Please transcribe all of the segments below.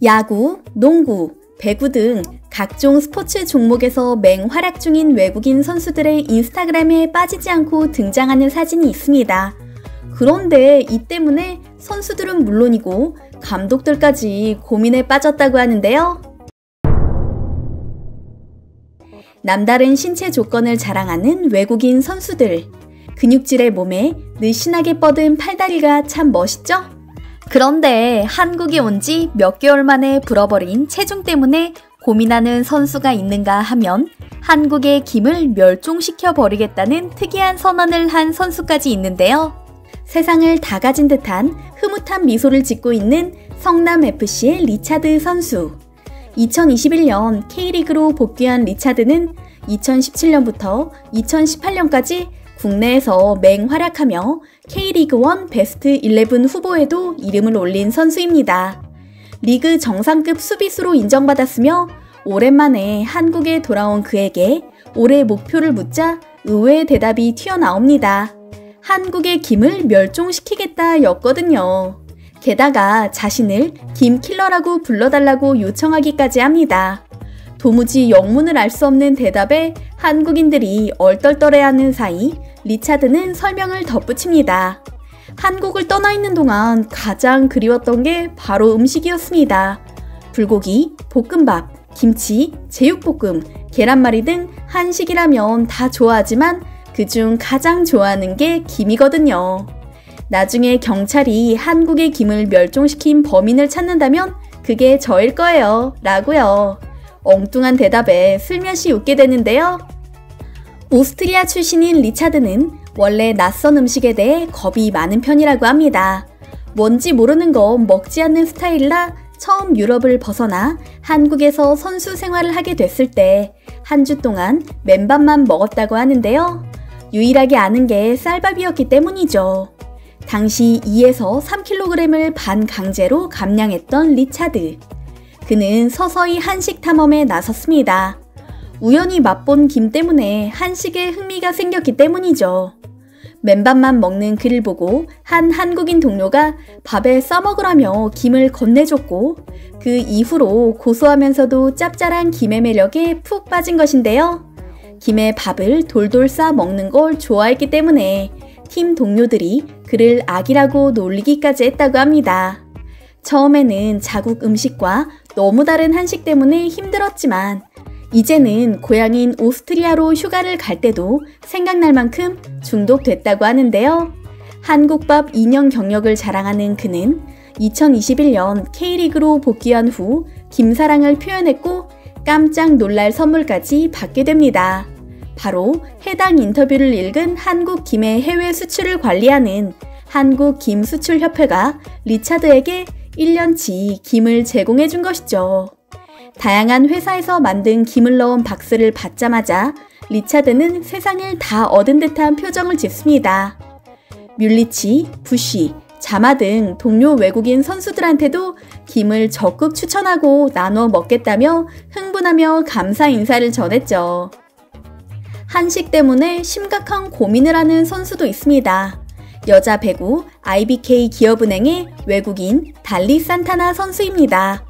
야구, 농구, 배구 등 각종 스포츠 종목에서 맹활약 중인 외국인 선수들의 인스타그램에 빠지지 않고 등장하는 사진이 있습니다. 그런데 이 때문에 선수들은 물론이고 감독들까지 고민에 빠졌다고 하는데요. 남다른 신체 조건을 자랑하는 외국인 선수들. 근육질의 몸에 느씬하게 뻗은 팔다리가 참 멋있죠? 그런데 한국에 온 지 몇 개월 만에 불어버린 체중 때문에 고민하는 선수가 있는가 하면 한국의 김을 멸종시켜 버리겠다는 특이한 선언을 한 선수까지 있는데요. 세상을 다 가진 듯한 흐뭇한 미소를 짓고 있는 성남FC의 리차드 선수. 2021년 K리그로 복귀한 리차드는 2017년부터 2018년까지 국내에서 맹활약하며 K리그1 베스트 11 후보에도 이름을 올린 선수입니다. 리그 정상급 수비수로 인정받았으며 오랜만에 한국에 돌아온 그에게 올해 목표를 묻자 의외의 대답이 튀어나옵니다. 한국의 김을 멸종시키겠다 였거든요. 게다가 자신을 김킬러라고 불러달라고 요청하기까지 합니다. 도무지 영문을 알 수 없는 대답에 한국인들이 얼떨떨해하는 사이 리차드는 설명을 덧붙입니다. 한국을 떠나 있는 동안 가장 그리웠던 게 바로 음식이었습니다. 불고기, 볶음밥, 김치, 제육볶음, 계란말이 등 한식이라면 다 좋아하지만 그중 가장 좋아하는 게 김이거든요. 나중에 경찰이 한국의 김을 멸종시킨 범인을 찾는다면 그게 저일 거예요. 라고요. 엉뚱한 대답에 슬며시 웃게 되는데요. 오스트리아 출신인 리차드는 원래 낯선 음식에 대해 겁이 많은 편이라고 합니다. 뭔지 모르는 거 먹지 않는 스타일이라 처음 유럽을 벗어나 한국에서 선수 생활을 하게 됐을 때 한 주 동안 맨밥만 먹었다고 하는데요. 유일하게 아는 게 쌀밥이었기 때문이죠. 당시 2에서 3kg을 반강제로 감량했던 리차드. 그는 서서히 한식 탐험에 나섰습니다. 우연히 맛본 김 때문에 한식에 흥미가 생겼기 때문이죠. 맨밥만 먹는 그를 보고 한 한국인 동료가 밥에 싸먹으라며 김을 건네줬고 그 이후로 고소하면서도 짭짤한 김의 매력에 푹 빠진 것인데요. 김에 밥을 돌돌 싸 먹는 걸 좋아했기 때문에 팀 동료들이 그를 아기라고 놀리기까지 했다고 합니다. 처음에는 자국 음식과 너무 다른 한식 때문에 힘들었지만 이제는 고향인 오스트리아로 휴가를 갈 때도 생각날 만큼 중독됐다고 하는데요. 한국밥 2년 경력을 자랑하는 그는 2021년 K리그로 복귀한 후 김사랑을 표현했고 깜짝 놀랄 선물까지 받게 됩니다. 바로 해당 인터뷰를 읽은 한국 김의 해외 수출을 관리하는 한국김수출협회가 리차드에게 1년치 김을 제공해 준 것이죠. 다양한 회사에서 만든 김을 넣은 박스를 받자마자 리차드는 세상을 다 얻은 듯한 표정을 짓습니다. 뮬리치, 부시, 자마 등 동료 외국인 선수들한테도 김을 적극 추천하고 나눠 먹겠다며 흥분하며 감사 인사를 전했죠. 한식 때문에 심각한 고민을 하는 선수도 있습니다. 여자 배구 IBK 기업은행의 외국인 달리 산타나 선수입니다.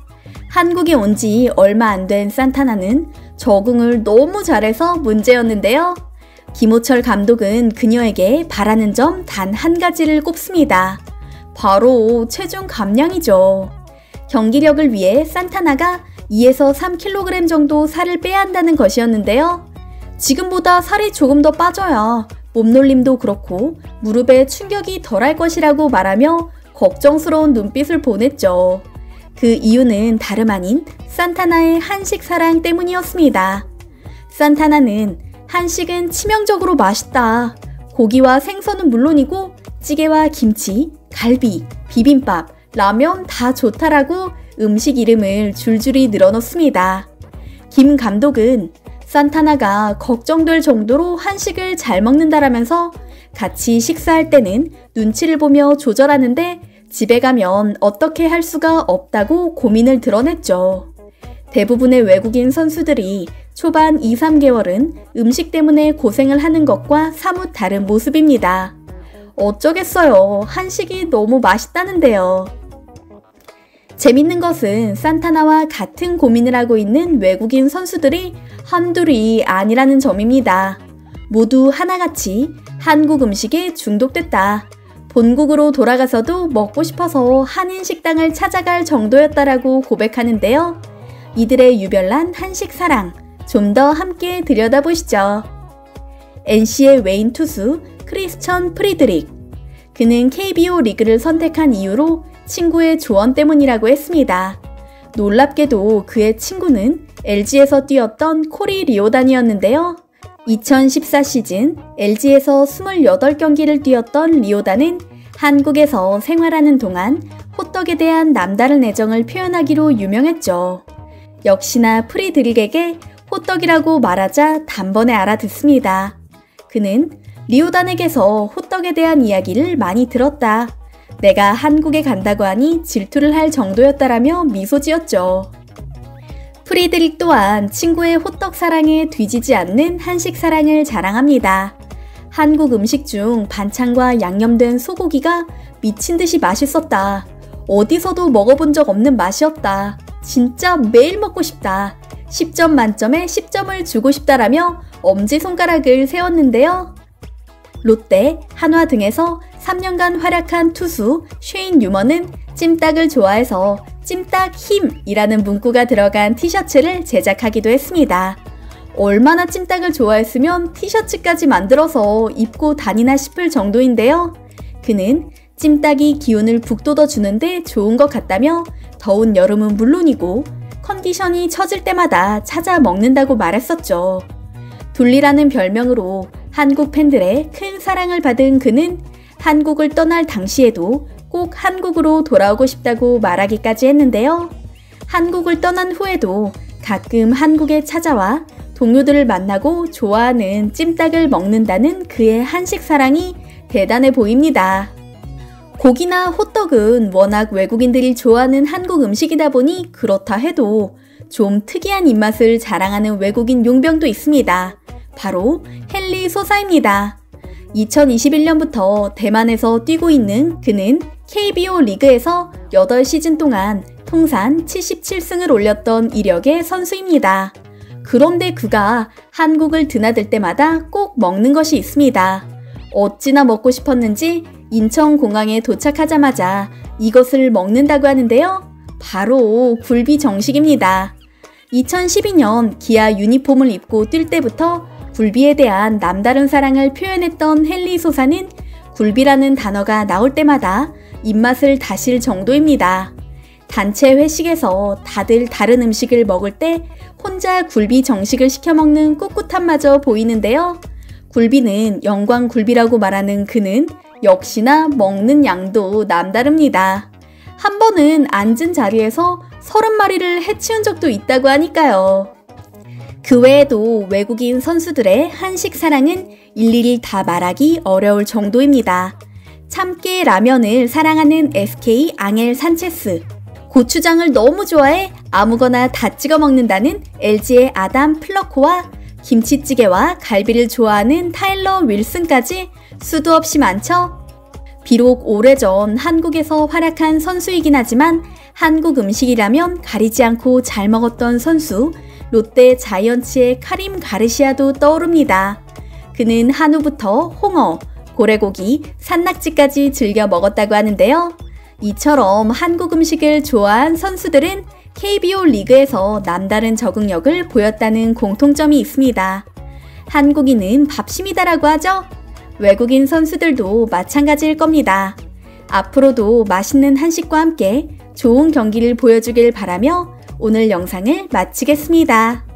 한국에 온 지 얼마 안 된 산타나는 적응을 너무 잘해서 문제였는데요. 김호철 감독은 그녀에게 바라는 점 단 한 가지를 꼽습니다. 바로 체중 감량이죠. 경기력을 위해 산타나가 2에서 3kg 정도 살을 빼야 한다는 것이었는데요. 지금보다 살이 조금 더 빠져야 몸놀림도 그렇고 무릎에 충격이 덜할 것이라고 말하며 걱정스러운 눈빛을 보냈죠. 그 이유는 다름 아닌 산타나의 한식 사랑 때문이었습니다. 산타나는 한식은 치명적으로 맛있다. 고기와 생선은 물론이고 찌개와 김치, 갈비, 비빔밥, 라면 다 좋다라고 음식 이름을 줄줄이 늘어놓습니다. 김 감독은 산타나가 걱정될 정도로 한식을 잘 먹는다라면서 같이 식사할 때는 눈치를 보며 조절하는데 집에 가면 어떻게 할 수가 없다고 고민을 드러냈죠. 대부분의 외국인 선수들이 초반 2, 3개월은 음식 때문에 고생을 하는 것과 사뭇 다른 모습입니다. 어쩌겠어요. 한식이 너무 맛있다는데요. 재밌는 것은 산타나와 같은 고민을 하고 있는 외국인 선수들이 한둘이 아니라는 점입니다. 모두 하나같이 한국 음식에 중독됐다. 본국으로 돌아가서도 먹고 싶어서 한인 식당을 찾아갈 정도였다라고 고백하는데요. 이들의 유별난 한식 사랑, 좀 더 함께 들여다보시죠. NC의 외인 투수 크리스천 프리드릭. 그는 KBO 리그를 선택한 이유로 친구의 조언 때문이라고 했습니다. 놀랍게도 그의 친구는 LG에서 뛰었던 코리 리오단이었는데요. 2014 시즌 LG에서 28경기를 뛰었던 리오단은 한국에서 생활하는 동안 호떡에 대한 남다른 애정을 표현하기로 유명했죠. 역시나 프리드릭에게 호떡이라고 말하자 단번에 알아듣습니다. 그는 리오단에게서 호떡에 대한 이야기를 많이 들었다. 내가 한국에 간다고 하니 질투를 할 정도였다라며 미소 지었죠. 프리드릭 또한 친구의 호떡 사랑에 뒤지지 않는 한식 사랑을 자랑합니다. 한국 음식 중 반찬과 양념된 소고기가 미친 듯이 맛있었다. 어디서도 먹어본 적 없는 맛이었다. 진짜 매일 먹고 싶다. 10점 만점에 10점을 주고 싶다라며 엄지손가락을 세웠는데요. 롯데, 한화 등에서 3년간 활약한 투수 쉐인 유머는 찜닭을 좋아해서 찜닭 힘이라는 문구가 들어간 티셔츠를 제작하기도 했습니다. 얼마나 찜닭을 좋아했으면 티셔츠까지 만들어서 입고 다니나 싶을 정도인데요. 그는 찜닭이 기운을 북돋워 주는데 좋은 것 같다며 더운 여름은 물론이고 컨디션이 처질 때마다 찾아 먹는다고 말했었죠. 둘리라는 별명으로 한국 팬들의 큰 사랑을 받은 그는 한국을 떠날 당시에도 꼭 한국으로 돌아오고 싶다고 말하기까지 했는데요. 한국을 떠난 후에도 가끔 한국에 찾아와 동료들을 만나고 좋아하는 찜닭을 먹는다는 그의 한식 사랑이 대단해 보입니다. 고기나 호떡은 워낙 외국인들이 좋아하는 한국 음식이다 보니 그렇다 해도 좀 특이한 입맛을 자랑하는 외국인 용병도 있습니다. 바로 헨리 소사입니다. 2021년부터 대만에서 뛰고 있는 그는 KBO 리그에서 8시즌 동안 통산 77승을 올렸던 이력의 선수입니다. 그런데 그가 한국을 드나들 때마다 꼭 먹는 것이 있습니다. 어찌나 먹고 싶었는지 인천공항에 도착하자마자 이것을 먹는다고 하는데요. 바로 굴비 정식입니다. 2012년 기아 유니폼을 입고 뛸 때부터 굴비에 대한 남다른 사랑을 표현했던 헨리 소사는 굴비라는 단어가 나올 때마다 입맛을 다실 정도입니다. 단체 회식에서 다들 다른 음식을 먹을 때 혼자 굴비 정식을 시켜 먹는 꿋꿋함마저 보이는데요. 굴비는 영광 굴비라고 말하는 그는 역시나 먹는 양도 남다릅니다. 한 번은 앉은 자리에서 30마리를 해치운 적도 있다고 하니까요. 그 외에도 외국인 선수들의 한식 사랑은 일일이 다 말하기 어려울 정도입니다. 참깨 라면을 사랑하는 SK 앙헬 산체스, 고추장을 너무 좋아해 아무거나 다 찍어 먹는다는 LG의 아담 플러코와 김치찌개와 갈비를 좋아하는 타일러 윌슨까지 수도 없이 많죠. 비록 오래전 한국에서 활약한 선수이긴 하지만 한국 음식이라면 가리지 않고 잘 먹었던 선수, 롯데 자이언츠의 카림 가르시아도 떠오릅니다. 그는 한우부터 홍어, 고래고기, 산낙지까지 즐겨 먹었다고 하는데요. 이처럼 한국 음식을 좋아한 선수들은 KBO 리그에서 남다른 적응력을 보였다는 공통점이 있습니다. 한국인은 밥심이다라고 하죠? 외국인 선수들도 마찬가지일 겁니다. 앞으로도 맛있는 한식과 함께 좋은 경기를 보여주길 바라며 오늘 영상을 마치겠습니다.